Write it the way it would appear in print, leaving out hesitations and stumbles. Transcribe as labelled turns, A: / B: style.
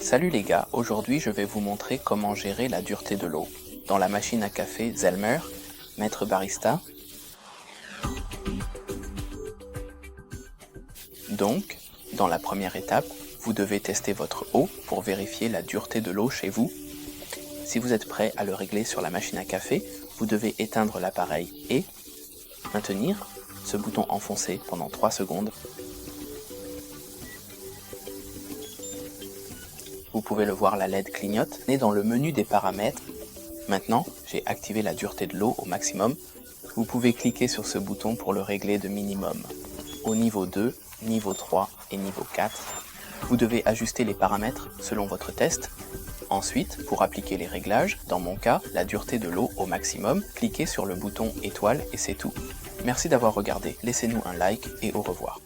A: Salut les gars, aujourd'hui je vais vous montrer comment gérer la dureté de l'eau dans la machine à café Zelmer, Maître Barista. Donc, dans la première étape, vous devez tester votre eau pour vérifier la dureté de l'eau chez vous. Si vous êtes prêt à le régler sur la machine à café, vous devez éteindre l'appareil et maintenir ce bouton enfoncé pendant 3 secondes. Vous pouvez le voir, la LED clignote. Et dans le menu des paramètres, maintenant j'ai activé la dureté de l'eau au maximum. Vous pouvez cliquer sur ce bouton pour le régler de minimum. Au niveau 2, niveau 3 et niveau 4, vous devez ajuster les paramètres selon votre test. Ensuite, pour appliquer les réglages, dans mon cas, la dureté de l'eau au maximum, cliquez sur le bouton étoile et c'est tout. Merci d'avoir regardé, laissez-nous un like et au revoir.